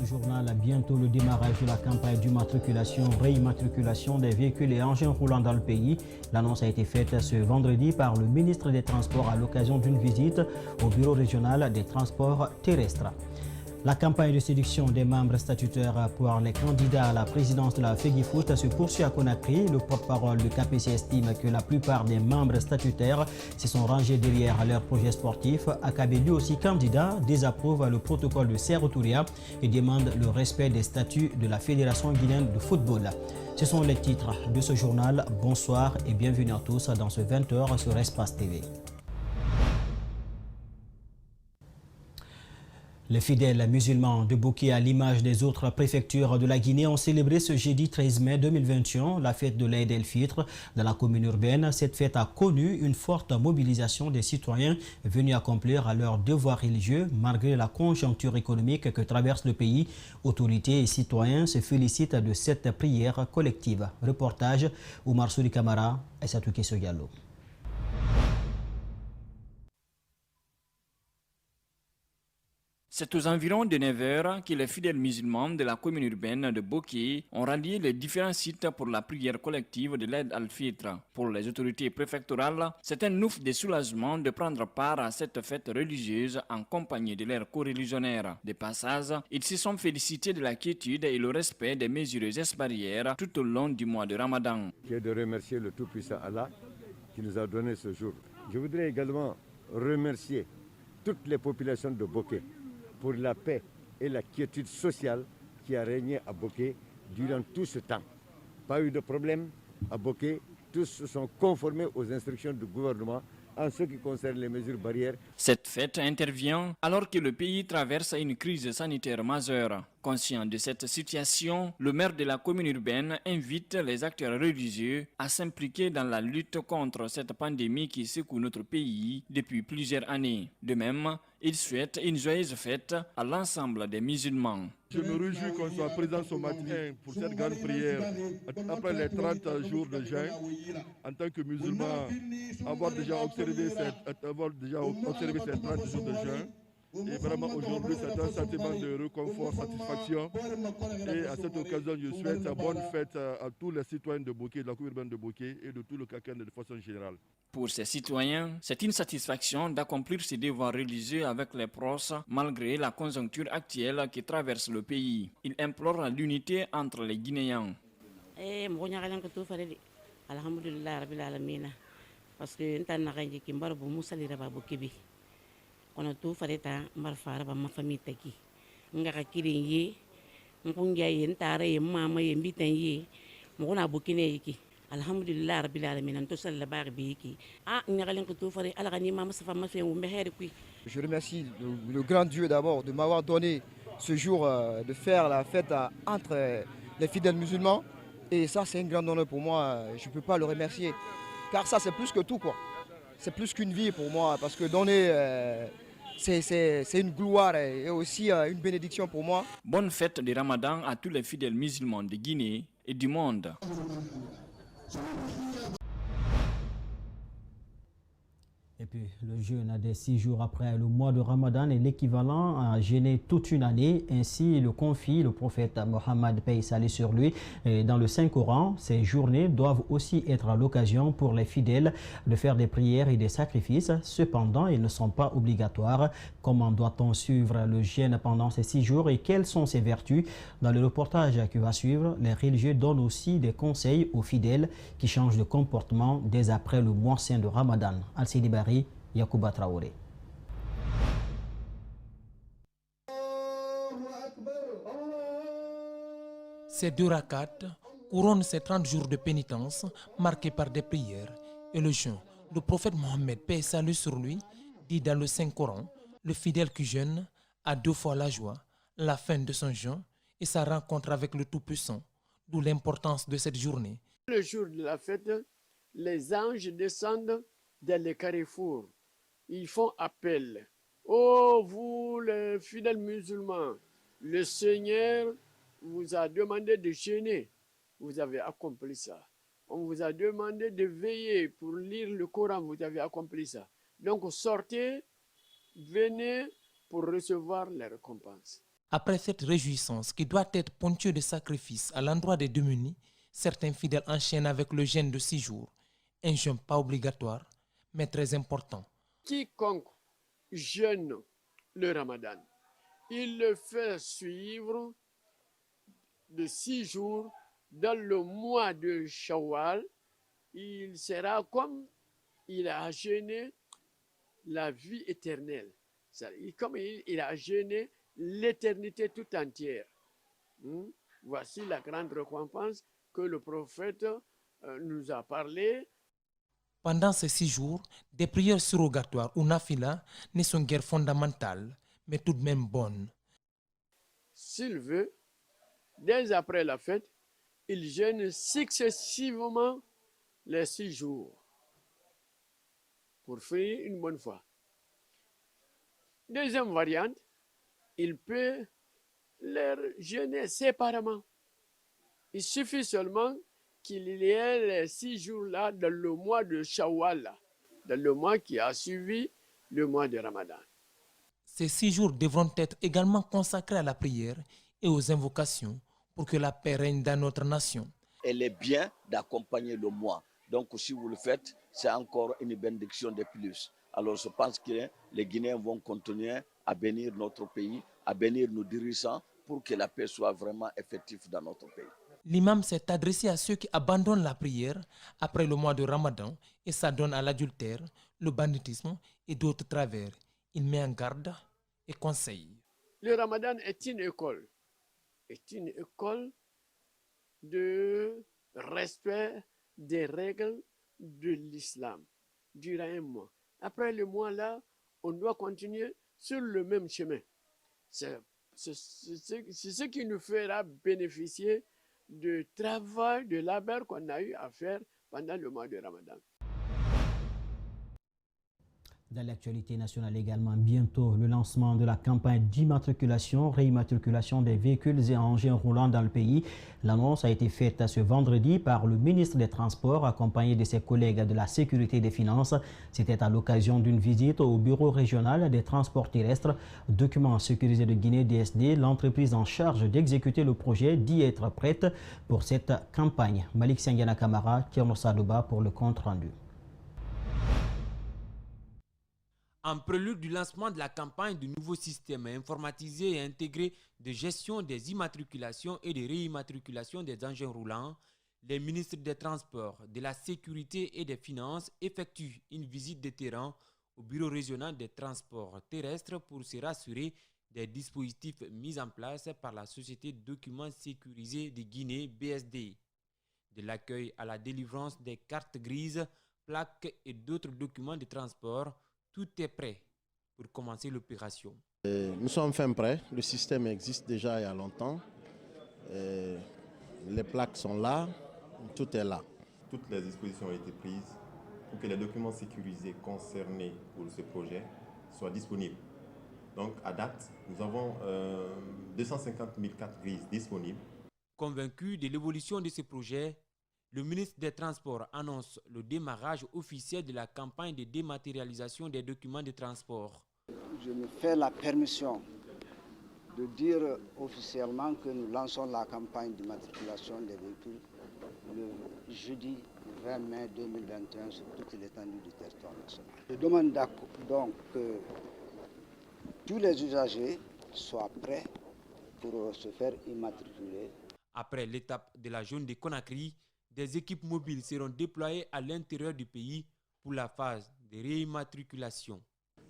ce journal, bientôt le démarrage de la campagne d'immatriculation, réimmatriculation des véhicules et engins roulants dans le pays. L'annonce a été faite ce vendredi par le ministre des Transports à l'occasion d'une visite au bureau régional des transports terrestres. La campagne de séduction des membres statutaires pour les candidats à la présidence de la FEGIFOOT se poursuit à Conakry. Le porte-parole du KPC estime que la plupart des membres statutaires se sont rangés derrière leur projet sportif. Akabe, lui aussi candidat, désapprouve le protocole de Serre-Touria et demande le respect des statuts de la Fédération guinéenne de football. Ce sont les titres de ce journal. Bonsoir et bienvenue à tous dans ce 20h sur Espace TV. Les fidèles musulmans de Boké, à l'image des autres préfectures de la Guinée, ont célébré ce jeudi 13 mai 2021 la fête de l'Aïd el-Fitr dans la commune urbaine. Cette fête a connu une forte mobilisation des citoyens venus accomplir leurs devoirs religieux malgré la conjoncture économique que traverse le pays. Autorités et citoyens se félicitent de cette prière collective. Reportage Oumar Souli Kamara et Satouké Soyalo. C'est aux environs de 9 h que les fidèles musulmans de la commune urbaine de Boké ont rallié les différents sites pour la prière collective de l'Aïd al-Fitr. Pour les autorités préfectorales, c'est un ouf de soulagement de prendre part à cette fête religieuse en compagnie de leurs co-religionnaires. De passage, ils se sont félicités de la quiétude et le respect des mesures barrières tout au long du mois de Ramadan. Qui est de remercier le Tout-Puissant Allah qui nous a donné ce jour. Je voudrais également remercier toutes les populations de Boké pour la paix et la quiétude sociale qui a régné à Boké durant tout ce temps. Pas eu de problème à Boké, tous se sont conformés aux instructions du gouvernement en ce qui concerne les mesures barrières. Cette fête intervient alors que le pays traverse une crise sanitaire majeure. Conscient de cette situation, le maire de la commune urbaine invite les acteurs religieux à s'impliquer dans la lutte contre cette pandémie qui secoue notre pays depuis plusieurs années. De même, il souhaite une joyeuse fête à l'ensemble des musulmans. Je me réjouis qu'on soit présent ce matin pour cette grande prière. Après les 30 jours de jeûne, en tant que musulman, avoir déjà observé ces 30 jours de jeûne. Et vraiment aujourd'hui, c'est un sentiment de réconfort, satisfaction. Et à cette occasion, je souhaite une bonne fête à tous les citoyens de Boké, de la commune urbaine de Boké et de tout le Kaken de façon générale. Pour ces citoyens, c'est une satisfaction d'accomplir ces devoirs religieux avec les proches malgré la conjoncture actuelle qui traverse le pays. Ils implorent l'unité entre les Guinéens. Parce que on a tout fait marfara ba ma famille taki ngaka kirin yi ngunja yi ntare yi mama yi mbitan yi mo na bukine yiki alhamdulillah rabbil alamin to sala bar bi yiki ngalen ko tout fait ala gani mama safa ma fe wu meher kui. Je remercie le grand Dieu d'abord de m'avoir donné ce jour de faire la fête entre les fidèles musulmans et ça c'est un grand honneur pour moi, je peux pas le remercier car ça c'est plus que tout quoi. C'est plus qu'une vie pour moi parce que donner c'est une gloire et aussi une bénédiction pour moi. Bonne fête de Ramadan à tous les fidèles musulmans de Guinée et du monde. Et puis, le jeûne des 6 jours après le mois de Ramadan est l'équivalent à jeûner toute une année. Ainsi le confie le prophète Mohammed, paix et salut sur lui. Et dans le Saint-Coran, ces journées doivent aussi être l'occasion pour les fidèles de faire des prières et des sacrifices. Cependant, ils ne sont pas obligatoires. Comment doit-on suivre le jeûne pendant ces 6 jours et quelles sont ses vertus? Dans le reportage qui va suivre, les religieux donnent aussi des conseils aux fidèles qui changent de comportement dès après le mois saint de Ramadan. Al-Sidi Bari, Yacouba Traoré. Ces 2 rakats couronnent ces 30 jours de pénitence marqués par des prières et le jeûne. Le prophète Mohammed, paix et salut sur lui, dit dans le Saint-Coran, le fidèle qui jeûne a 2 fois la joie, la fin de son jeûne et sa rencontre avec le Tout-Puissant, d'où l'importance de cette journée. Le jour de la fête, les anges descendent dans les carrefours. Ils font appel. Oh, vous les fidèles musulmans, le Seigneur vous a demandé de jeûner. Vous avez accompli ça. On vous a demandé de veiller pour lire le Coran. Vous avez accompli ça. Donc sortez, venez pour recevoir les récompenses. Après cette réjouissance qui doit être ponctuée de sacrifices à l'endroit des démunis, certains fidèles enchaînent avec le jeûne de 6 jours. Un jeûne pas obligatoire, mais très important. Quiconque jeûne le Ramadan, il le fait suivre de 6 jours dans le mois de Shawwal. Il sera comme il a jeûné la vie éternelle. Comme il a jeûné l'éternité tout entière. Voici la grande récompense que le prophète nous a parlé. Pendant ces 6 jours, des prières surrogatoires ou nafila ne sont guère fondamentales, mais tout de même bonnes. S'il veut, dès après la fête, il jeûne successivement les 6 jours pour finir une bonne fois. Deuxième variante, il peut les jeûner séparément. Il suffit seulement qu'il y ait les 6 jours-là dans le mois de Shawwal, dans le mois qui a suivi le mois de Ramadan. Ces 6 jours devront être également consacrés à la prière et aux invocations pour que la paix règne dans notre nation. Elle est bien d'accompagner le mois. Donc si vous le faites, c'est encore une bénédiction de plus. Alors je pense que les Guinéens vont continuer à bénir notre pays, à bénir nos dirigeants pour que la paix soit vraiment effective dans notre pays. L'imam s'est adressé à ceux qui abandonnent la prière après le mois de Ramadan et s'adonnent à l'adultère, le banditisme et d'autres travers. Il met en garde et conseille. Le Ramadan est une école de respect des règles de l'islam durant un mois. Après le mois-là, on doit continuer sur le même chemin. C'est ce qui nous fera bénéficier du travail, de labeur qu'on a eu à faire pendant le mois de Ramadan. Dans l'actualité nationale également, bientôt le lancement de la campagne d'immatriculation, réimmatriculation des véhicules et engins roulants dans le pays. L'annonce a été faite ce vendredi par le ministre des Transports, accompagné de ses collègues de la Sécurité et des Finances. C'était à l'occasion d'une visite au Bureau régional des transports terrestres. Documents sécurisés de Guinée, DSD, l'entreprise en charge d'exécuter le projet dit être prête pour cette campagne. Malik Sengiana Kamara, Kierno Sadouba pour le compte rendu. En prélude du lancement de la campagne du nouveau système informatisé et intégré de gestion des immatriculations et de réimmatriculation des engins roulants, les ministres des Transports, de la Sécurité et des Finances effectuent une visite de terrain au Bureau régional des transports terrestres pour se rassurer des dispositifs mis en place par la Société de documents sécurisés de Guinée, BSD. De l'accueil à la délivrance des cartes grises, plaques et d'autres documents de transport, tout est prêt pour commencer l'opération. Nous sommes fin prêts. Le système existe déjà il y a longtemps. Les plaques sont là. Tout est là. Toutes les dispositions ont été prises pour que les documents sécurisés concernés pour ce projet soient disponibles. Donc à date, nous avons 250 000 cartes grises disponibles. Convaincu de l'évolution de ce projet, le ministre des Transports annonce le démarrage officiel de la campagne de dématérialisation des documents de transport. Je me fais la permission de dire officiellement que nous lançons la campagne d'immatriculation des véhicules le jeudi 20 mai 2021 sur toute l'étendue du territoire national. Je demande donc que tous les usagers soient prêts pour se faire immatriculer. Après l'étape de la zone de Conakry, des équipes mobiles seront déployées à l'intérieur du pays pour la phase de réimmatriculation.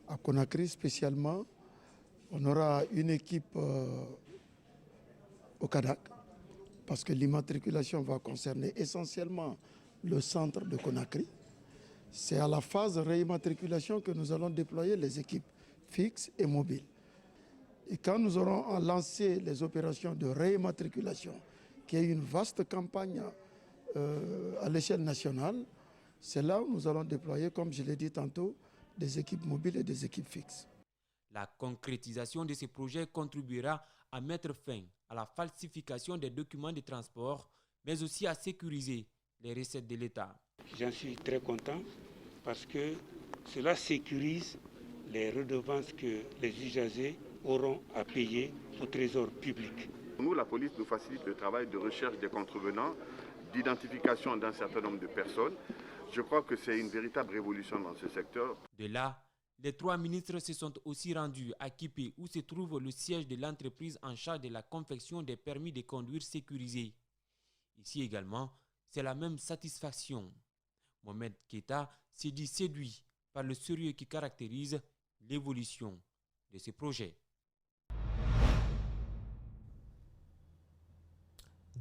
À Conakry spécialement, on aura une équipe au Kadak, parce que l'immatriculation va concerner essentiellement le centre de Conakry. C'est à la phase de réimmatriculation que nous allons déployer les équipes fixes et mobiles. Et quand nous aurons lancé les opérations de réimmatriculation, qui est une vaste campagne à l'échelle nationale, c'est là où nous allons déployer, comme je l'ai dit tantôt, des équipes mobiles et des équipes fixes. La concrétisation de ce projet contribuera à mettre fin à la falsification des documents de transport, mais aussi à sécuriser les recettes de l'État. J'en suis très content parce que cela sécurise les redevances que les usagers auront à payer au trésor public. Nous, la police, nous facilite le travail de recherche des contrevenants, d'identification d'un certain nombre de personnes. Je crois que c'est une véritable révolution dans ce secteur. De là, les 3 ministres se sont aussi rendus à Kipé, où se trouve le siège de l'entreprise en charge de la confection des permis de conduire sécurisés. Ici également, c'est la même satisfaction. Mohamed Keita s'est dit séduit par le sérieux qui caractérise l'évolution de ce projet.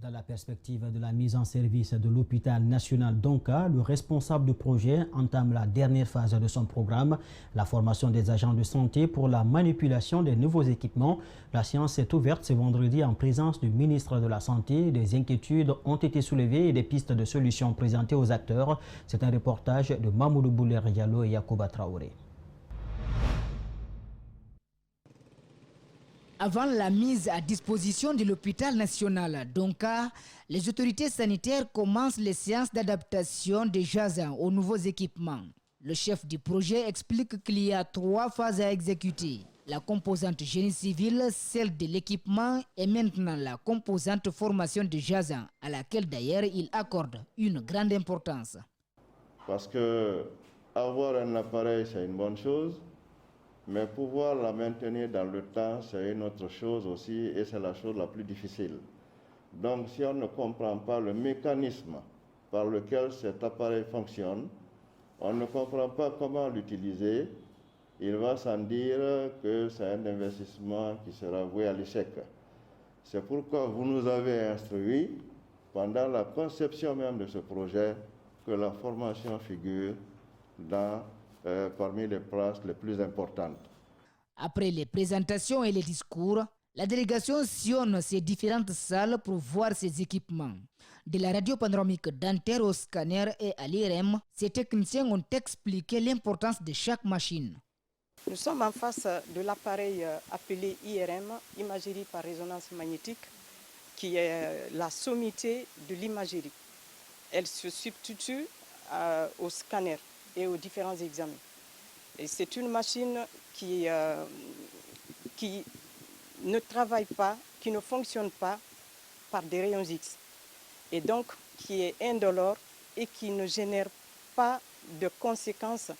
Dans la perspective de la mise en service de l'hôpital national d'Onka, le responsable du projet entame la dernière phase de son programme, la formation des agents de santé pour la manipulation des nouveaux équipements. La séance est ouverte ce vendredi en présence du ministre de la Santé. Des inquiétudes ont été soulevées et des pistes de solutions présentées aux acteurs. C'est un reportage de Mamoudou Bouler Diallo et Yacouba Traoré. Avant la mise à disposition de l'hôpital national d'Onka, les autorités sanitaires commencent les séances d'adaptation des Jazan aux nouveaux équipements. Le chef du projet explique qu'il y a 3 phases à exécuter. La composante génie civil, celle de l'équipement et maintenant la composante formation de Jazan, à laquelle d'ailleurs il accorde une grande importance. Parce que avoir un appareil, c'est une bonne chose. Mais pouvoir la maintenir dans le temps, c'est une autre chose aussi, et c'est la chose la plus difficile. Donc si on ne comprend pas le mécanisme par lequel cet appareil fonctionne, on ne comprend pas comment l'utiliser, il va sans dire que c'est un investissement qui sera voué à l'échec. C'est pourquoi vous nous avez instruit, pendant la conception même de ce projet, que la formation figure parmi les places les plus importantes. Après les présentations et les discours, la délégation sillonne ces différentes salles pour voir ces équipements. De la radio panoramique dentaire au scanner et à l'IRM, ces techniciens ont expliqué l'importance de chaque machine. Nous sommes en face de l'appareil appelé IRM, imagerie par résonance magnétique, qui est la sommité de l'imagerie. Elle se substitue au scanner et aux différents examens. Et c'est une machine qui ne travaille pas, qui ne fonctionne pas par des rayons X. Et donc qui est indolore et qui ne génère pas de conséquences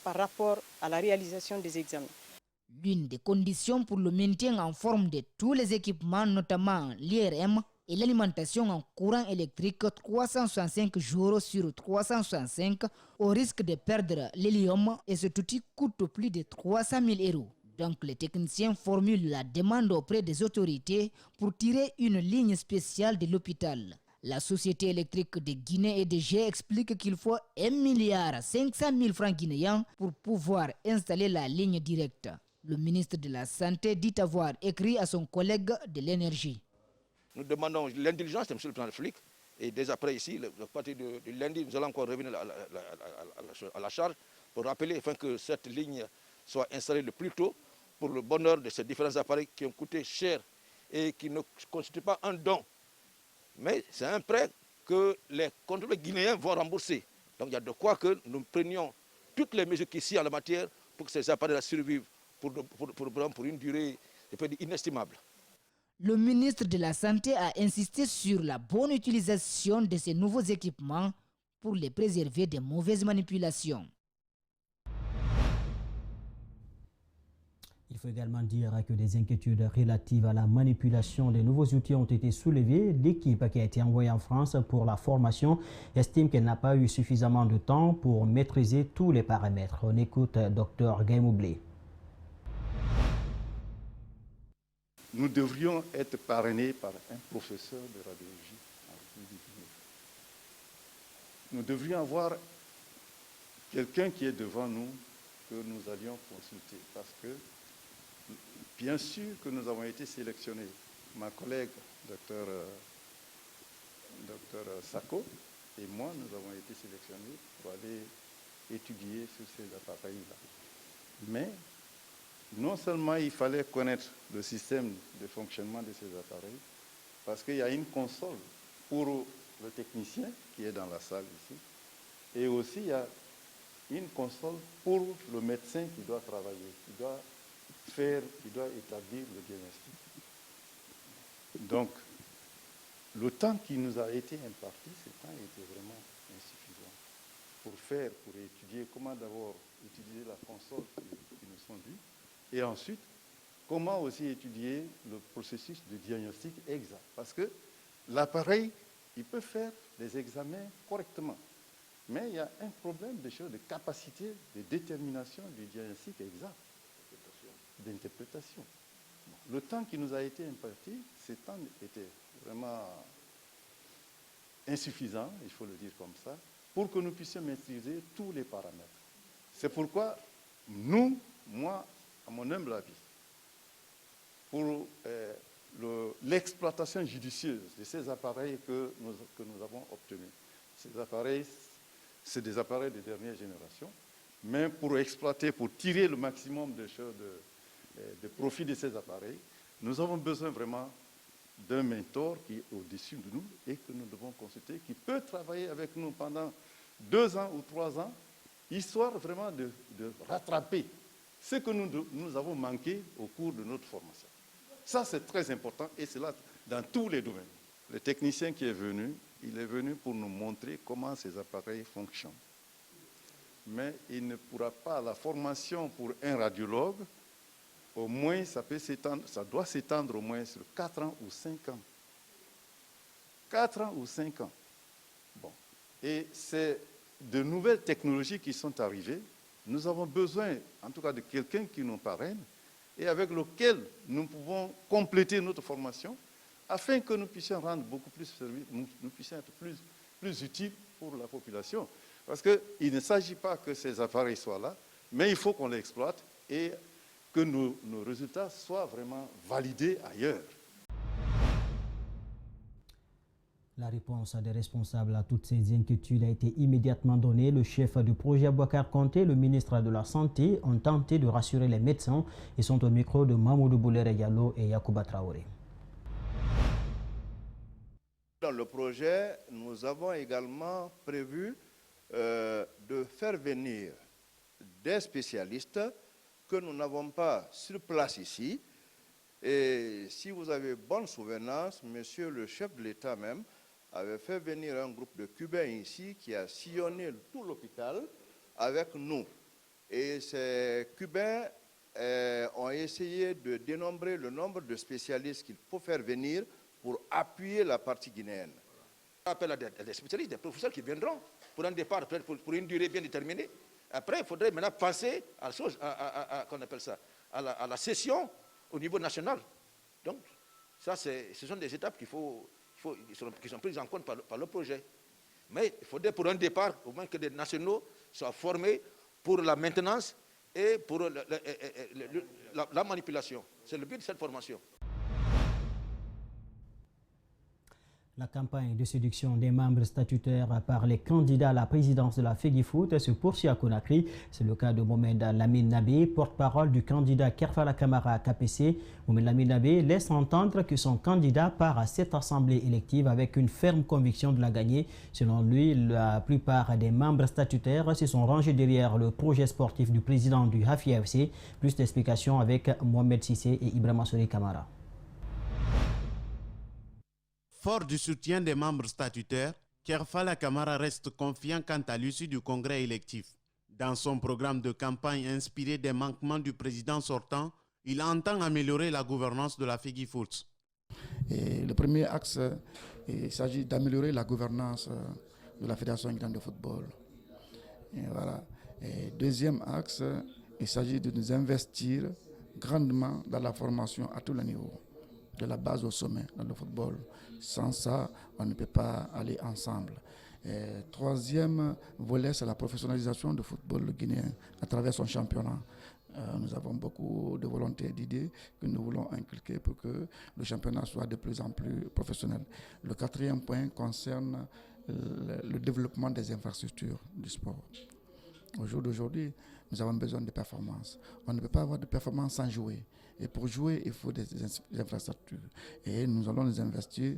par rapport à la réalisation des examens. L'une des conditions pour le maintien en forme de tous les équipements, notamment l'IRM, et l'alimentation en courant électrique 365 jours sur 365 au risque de perdre l'hélium, et cet outil coûte plus de 300 000 €. Donc les techniciens formulent la demande auprès des autorités pour tirer une ligne spéciale de l'hôpital. La Société électrique de Guinée et de G explique qu'il faut 1,5 milliard francs guinéens pour pouvoir installer la ligne directe. Le ministre de la Santé dit avoir écrit à son collègue de l'énergie. Nous demandons l'intelligence de M. le président de la République. Et dès après ici, à partir de lundi, nous allons encore revenir à la charge pour rappeler afin que cette ligne soit installée le plus tôt pour le bonheur de ces différents appareils qui ont coûté cher et qui ne constituent pas un don. Mais c'est un prêt que les contribuables guinéens vont rembourser. Donc il y a de quoi que nous prenions toutes les mesures qui sont en la matière pour que ces appareils survivent pour une durée inestimable. Le ministre de la Santé a insisté sur la bonne utilisation de ces nouveaux équipements pour les préserver des mauvaises manipulations. Il faut également dire que des inquiétudes relatives à la manipulation des nouveaux outils ont été soulevées. L'équipe qui a été envoyée en France pour la formation estime qu'elle n'a pas eu suffisamment de temps pour maîtriser tous les paramètres. On écoute Dr Gaimoublé. Nous devrions être parrainés par un professeur de radiologie en République du Guinée. Nous devrions avoir quelqu'un qui est devant nous que nous allions consulter parce que bien sûr que nous avons été sélectionnés. Ma collègue, docteur Sako, et moi, nous avons été sélectionnés pour aller étudier sur ces appareils-là. Mais non seulement il fallait connaître le système de fonctionnement de ces appareils, parce qu'il y a une console pour le technicien qui est dans la salle ici, et aussi il y a une console pour le médecin qui doit travailler, qui doit établir le diagnostic. Donc, le temps qui nous a été imparti, ce temps était vraiment insuffisant pour étudier comment d'abord utiliser la console qui nous sont dues, et ensuite, comment aussi étudier le processus de diagnostic exact. Parce que l'appareil, il peut faire des examens correctement, mais il y a un problème de capacité de détermination du diagnostic exact, d'interprétation. Le temps qui nous a été imparti, ce temps était vraiment insuffisant, il faut le dire comme ça, pour que nous puissions maîtriser tous les paramètres. C'est pourquoi moi, à mon humble avis, pour l'exploitation judicieuse de ces appareils que nous avons obtenus, ces appareils, c'est des appareils de dernière génération, mais pour exploiter, pour tirer le maximum de profit de ces appareils, nous avons besoin vraiment d'un mentor qui est au-dessus de nous et que nous devons consulter, qui peut travailler avec nous pendant 2 ans ou 3 ans, histoire vraiment de rattraper ce que nous avons manqué au cours de notre formation. Ça, c'est très important et c'est là dans tous les domaines. Le technicien qui est venu, il est venu pour nous montrer comment ces appareils fonctionnent. Mais il ne pourra pas, la formation pour un radiologue, au moins, ça doit s'étendre au moins sur 4 ans ou 5 ans. 4 ans ou 5 ans. Bon. Et c'est de nouvelles technologies qui sont arrivées. Nous avons besoin, en tout cas, de quelqu'un qui nous parraine et avec lequel nous pouvons compléter notre formation afin que nous puissions rendre beaucoup plus service, nous puissions être plus utiles pour la population. Parce qu'il ne s'agit pas que ces appareils soient là, mais il faut qu'on les exploite et que nos résultats soient vraiment validés ailleurs. La réponse des responsables à toutes ces inquiétudes a été immédiatement donnée. Le chef du projet Boubacar Konté, le ministre de la Santé ont tenté de rassurer les médecins et sont au micro de Mamoudou Boulere Diallo et Yacouba Traoré. Dans le projet, nous avons également prévu de faire venir des spécialistes que nous n'avons pas sur place ici. Et si vous avez bonne souvenance, monsieur le chef de l'État même avait fait venir un groupe de Cubains ici qui a sillonné tout l'hôpital avec nous. Et ces Cubains ont essayé de dénombrer le nombre de spécialistes qu'il faut faire venir pour appuyer la partie guinéenne. On appelle à des spécialistes, des professeurs qui viendront pour un départ, pour une durée bien déterminée. Après, il faudrait maintenant penser à la session au niveau national. Donc, ça, ce sont des étapes qui sont prises en compte par le projet. Mais il faudrait pour un départ, au moins que des nationaux soient formés pour la maintenance et pour la manipulation. C'est le but de cette formation. La campagne de séduction des membres statutaires par les candidats à la présidence de la FEGIFOOT se poursuit à Conakry. C'est le cas de Mohamed Lamine Nabé, porte-parole du candidat Kerfala Kamara KPC. Mohamed Lamine Nabé laisse entendre que son candidat part à cette assemblée élective avec une ferme conviction de la gagner. Selon lui, la plupart des membres statutaires se sont rangés derrière le projet sportif du président du Hafi FC. Plus d'explications avec Mohamed Sissé et Ibrahima Sori Kamara. Fort du soutien des membres statutaires, Kerfala Kamara reste confiant quant à l'issue du congrès électif. Dans son programme de campagne inspiré des manquements du président sortant, il entend améliorer la gouvernance de la FEGIFOOT. Le premier axe, il s'agit d'améliorer la gouvernance de la Fédération guinéenne de football. Deuxième axe, il s'agit de nous investir grandement dans la formation à tous les niveaux, de la base au sommet dans le football. Sans ça, on ne peut pas aller ensemble. Troisième volet, c'est la professionnalisation du football guinéen à travers son championnat. Nous avons beaucoup de volonté et d'idées que nous voulons inculquer pour que le championnat soit de plus en plus professionnel. Le quatrième point concerne le développement des infrastructures du sport. Au jour d'aujourd'hui, nous avons besoin de performance. On ne peut pas avoir de performance sans jouer. Et pour jouer, il faut des infrastructures. Et nous allons les investir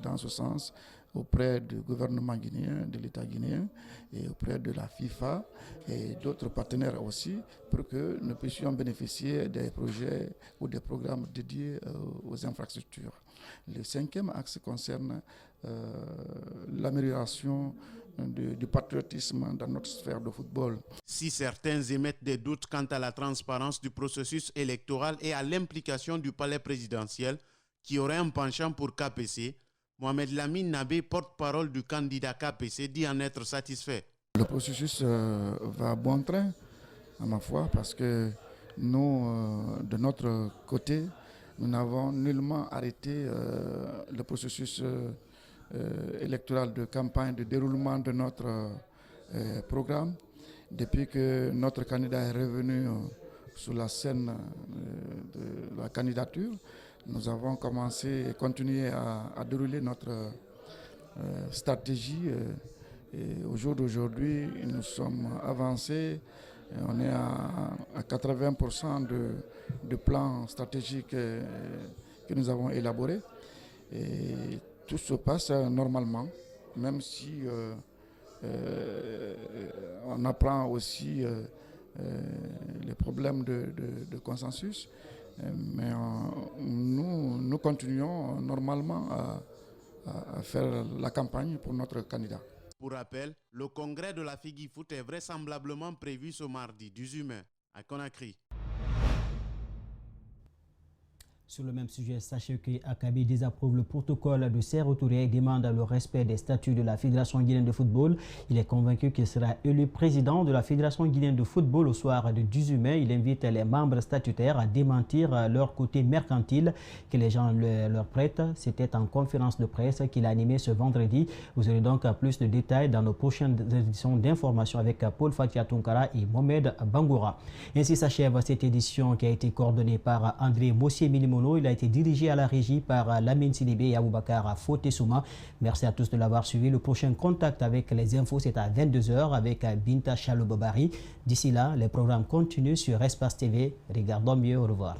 dans ce sens auprès du gouvernement guinéen, de l'État guinéen et auprès de la FIFA et d'autres partenaires aussi pour que nous puissions bénéficier des projets ou des programmes dédiés aux infrastructures. Le 5e axe concerne l'amélioration du patriotisme dans notre sphère de football. Si certains émettent des doutes quant à la transparence du processus électoral et à l'implication du palais présidentiel, qui aurait un penchant pour KPC, Mohamed Lamine Nabé, porte-parole du candidat KPC, dit en être satisfait. Le processus va à bon train, à ma foi, parce que nous, de notre côté, nous n'avons nullement arrêté le processus électoral de campagne, de déroulement de notre programme. Depuis que notre candidat est revenu sur la scène de la candidature, nous avons commencé et continué à dérouler notre stratégie. Et au jour d'aujourd'hui, nous sommes avancés. On est à 80% de plans stratégiques que nous avons élaborés. Et tout se passe normalement, même si on apprend aussi les problèmes de consensus. Mais nous continuons normalement à faire la campagne pour notre candidat. Pour rappel, le congrès de la FIGIFOOT est vraisemblablement prévu ce mardi 18 mai à Conakry. Sur le même sujet, sachez que Akabi désapprouve le protocole de Sékou Touré et demande le respect des statuts de la Fédération guinéenne de football. Il est convaincu qu'il sera élu président de la Fédération guinéenne de football au soir du 18 mai. Il invite les membres statutaires à démentir leur côté mercantile que les gens leur prêtent. C'était en conférence de presse qu'il a animé ce vendredi. Vous aurez donc plus de détails dans nos prochaines éditions d'information avec Paul Fatia Tunkara et Mohamed Bangoura. Ainsi s'achève cette édition qui a été coordonnée par André Mossier-Milimo. Il a été dirigé à la régie par Lamine Sidibé et Aboubakar Fotesouma. Merci à tous de l'avoir suivi. Le prochain contact avec les infos, c'est à 22h avec Binta Chaloubobari. D'ici là, les programmes continuent sur Espace TV. Regardons mieux. Au revoir.